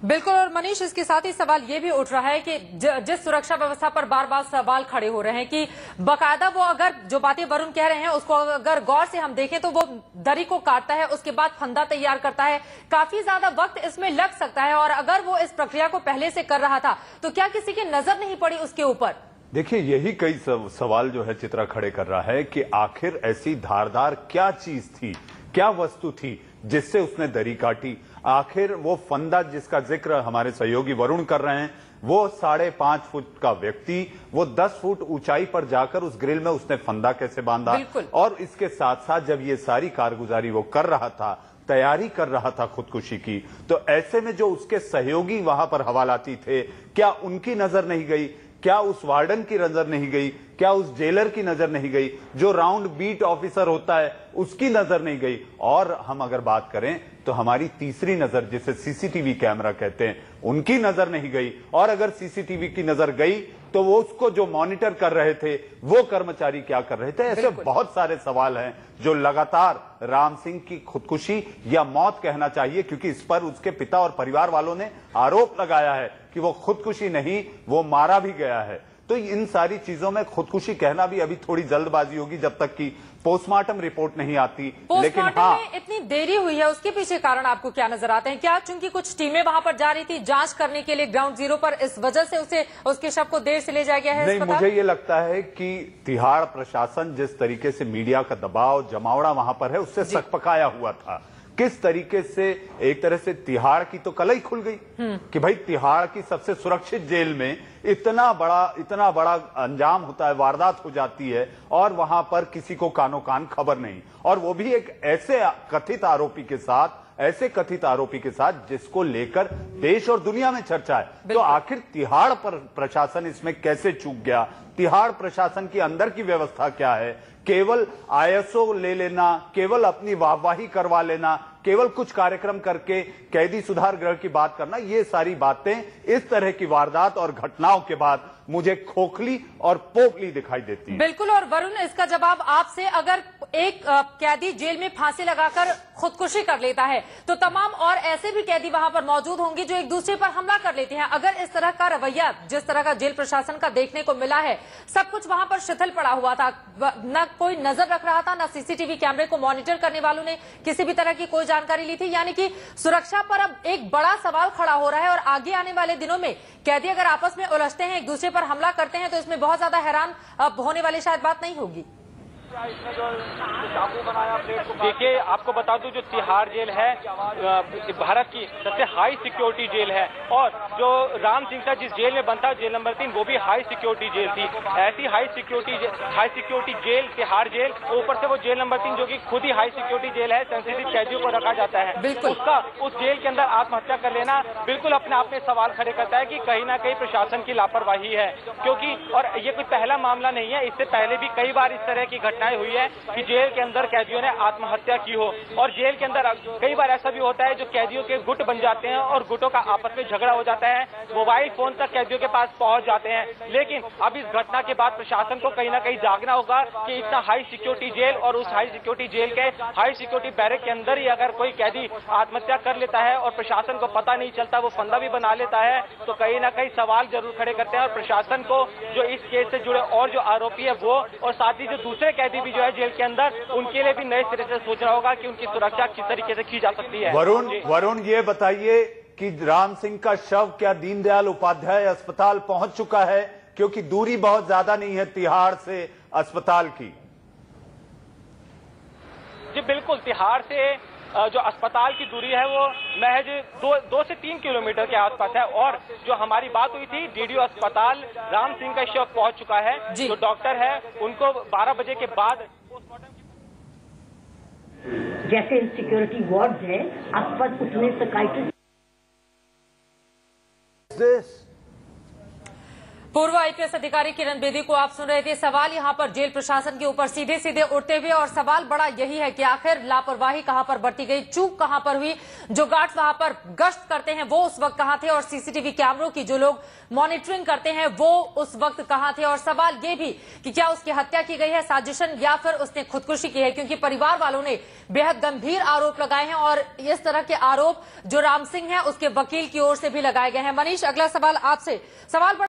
बिल्कुल। और मनीष, इसके साथ ही सवाल ये भी उठ रहा है कि जिस सुरक्षा व्यवस्था पर बार बार सवाल खड़े हो रहे हैं कि बकायदा वो अगर जो बातें वरुण कह रहे हैं उसको अगर गौर से हम देखें तो वो दरी को काटता है, उसके बाद फंदा तैयार करता है, काफी ज्यादा वक्त इसमें लग सकता है। और अगर वो इस प्रक्रिया को पहले से कर रहा था तो क्या किसी की नजर नहीं पड़ी उसके ऊपर? देखिए, यही कई सवाल जो है चित्रा खड़े कर रहा है कि आखिर ऐसी धारदार क्या चीज थी, क्या वस्तु थी जिससे उसने दरी काटी। आखिर वो फंदा जिसका जिक्र हमारे सहयोगी वरुण कर रहे हैं, वो 5.5 फुट का व्यक्ति, वो 10 फुट ऊंचाई पर जाकर उस ग्रिल में उसने फंदा कैसे बांधा। और इसके साथ साथ जब ये सारी कारगुजारी वो कर रहा था, तैयारी कर रहा था खुदकुशी की, तो ऐसे में जो उसके सहयोगी वहां पर हवालाती थे, क्या उनकी नजर नहीं गई? क्या उस वार्डन की नजर नहीं गई? क्या उस जेलर की नजर नहीं गई? जो राउंड बीट ऑफिसर होता है उसकी नजर नहीं गई? और हम अगर बात करें तो हमारी तीसरी नजर, जिसे सीसीटीवी कैमरा कहते हैं, उनकी नजर नहीं गई। और अगर सीसीटीवी की नजर गई तो वो उसको जो मॉनिटर कर रहे थे वो कर्मचारी क्या कर रहे थे? ऐसे बहुत सारे सवाल हैं जो लगातार राम सिंह की खुदकुशी या मौत कहना चाहिए, क्योंकि इस पर उसके पिता और परिवार वालों ने आरोप लगाया है कि वो खुदकुशी नहीं, वो मारा भी गया है। तो इन सारी चीजों में खुदकुशी कहना भी अभी थोड़ी जल्दबाजी होगी जब तक कि पोस्टमार्टम रिपोर्ट नहीं आती। लेकिन हाँ, में इतनी देरी हुई है, उसके पीछे कारण आपको क्या नजर आते हैं? क्या चूंकि कुछ टीमें वहां पर जा रही थी जांच करने के लिए ग्राउंड जीरो पर, इस वजह से उसके शव को देर से ले जाया गया है? नहीं, मुझे ये लगता है कि तिहाड़ प्रशासन जिस तरीके से मीडिया का दबाव जमावड़ा वहां पर है उससे सकपकाया हुआ था। किस तरीके से एक तरह से तिहाड़ की तो कलई खुल गई कि भाई तिहाड़ की सबसे सुरक्षित जेल में इतना बड़ा अंजाम होता है, वारदात हो जाती है और वहां पर किसी को कानो कान खबर नहीं। और वो भी एक ऐसे कथित आरोपी के साथ जिसको लेकर देश और दुनिया में चर्चा है। तो आखिर तिहाड़ पर प्रशासन इसमें कैसे चूक गया? तिहाड़ प्रशासन की अंदर की व्यवस्था क्या है? केवल आईएसओ ले लेना, केवल अपनी वाहवाही करवा लेना, केवल कुछ कार्यक्रम करके कैदी सुधार गृह की बात करना, ये सारी बातें इस तरह की वारदात और घटनाओं के बाद मुझे खोखली और पोपली दिखाई देती है। बिल्कुल। और वरुण, इसका जवाब आपसे, अगर एक कैदी जेल में फांसी लगाकर खुदकुशी कर लेता है तो तमाम और ऐसे भी कैदी वहां पर मौजूद होंगे जो एक दूसरे पर हमला कर लेते हैं। अगर इस तरह का रवैया जिस तरह का जेल प्रशासन का देखने को मिला है, सब कुछ वहां पर शिथिल पड़ा हुआ था, न कोई नजर रख रहा था, न सीसीटीवी कैमरे को मॉनिटर करने वालों ने किसी भी तरह की कोई जानकारी ली थी, यानी कि सुरक्षा पर अब एक बड़ा सवाल खड़ा हो रहा है। और आगे आने वाले दिनों में कैदी अगर आपस में उलझते हैं, एक दूसरे पर हमला करते हैं, तो इसमें बहुत ज्यादा हैरान होने वाली शायद बात नहीं होगी। इसमें जो चाकू बनाया प्लेट को, देखिए आपको बता दूं जो तिहाड़ जेल है भारत की सबसे हाई सिक्योरिटी जेल है। और जो राम सिंह था जिस जेल में बंद था, जेल नंबर 3, वो भी हाई सिक्योरिटी जेल थी। ऐसी high security jail Tihar jail, ऊपर से वो जेल नंबर 3 जो कि खुद ही हाई सिक्योरिटी जेल है, सेंसिटिव कैदियों को रखा जाता है, उसका उस जेल के अंदर आत्महत्या कर लेना बिल्कुल अपने आप में सवाल खड़े करता है कि कहीं ना कहीं प्रशासन की लापरवाही है। क्योंकि और ये कोई पहला मामला नहीं है, इससे पहले भी कई बार इस तरह की घटनाएं हुई है कि जेल के अंदर कैदियों ने आत्महत्या की हो। और जेल के अंदर कई बार ऐसा भी होता है जो कैदियों के गुट बन जाते हैं और गुटों का आपस में झगड़ा हो जाता है, मोबाइल फोन तक कैदियों के पास पहुंच जाते हैं। लेकिन अब इस घटना के बाद प्रशासन को कहीं ना कहीं जागना होगा कि इतना हाई सिक्योरिटी जेल और उस हाई सिक्योरिटी जेल के हाई सिक्योरिटी बैरक के अंदर ही अगर कोई कैदी आत्महत्या कर लेता है और प्रशासन को पता नहीं चलता, वो फंदा भी बना लेता है, तो कहीं ना कहीं सवाल जरूर खड़े करते हैं। और प्रशासन को जो इस केस से जुड़े और जो आरोपी है वो, और साथ ही जो दूसरे कैदी भी जो है जेल के अंदर, उनके लिए भी नए सिरे से सोचना होगा कि उनकी सुरक्षा किस तरीके से की जा सकती है। वरुण ये बताइए कि राम सिंह का शव क्या दीनदयाल उपाध्याय अस्पताल पहुंच चुका है? क्योंकि दूरी बहुत ज्यादा नहीं है तिहाड़ से अस्पताल की। जी बिल्कुल, तिहाड़ से जो अस्पताल की दूरी है वो महज 2 से 3 किलोमीटर के आसपास है। और जो हमारी बात हुई थी, डीडीओ अस्पताल राम सिंह का शव पहुंच चुका है। जो डॉक्टर है उनको 12 बजे के बाद पोस्टमार्टम जैसे सिक्योरिटी वार्ड है आसपास उतने साइकियाट्रिस्ट पूर्व आईपीएस अधिकारी किरण बेदी को आप सुन रहे थे। सवाल यहां पर जेल प्रशासन के ऊपर सीधे सीधे उठते हुए, और सवाल बड़ा यही है कि आखिर लापरवाही कहां पर बरती गई, चूक कहां पर हुई, जो गार्ड्स वहां पर गश्त करते हैं वो उस वक्त कहां थे, और सीसीटीवी कैमरों की जो लोग मॉनिटरिंग करते हैं वो उस वक्त कहां थे। और सवाल ये भी कि क्या उसकी हत्या की गई है साजिशन, या फिर उसने खुदकुशी की है, क्योंकि परिवार वालों ने बेहद गंभीर आरोप लगाए हैं, और इस तरह के आरोप जो राम सिंह है उसके वकील की ओर से भी लगाए गए हैं। मनीष, अगला सवाल आपसे। सवाल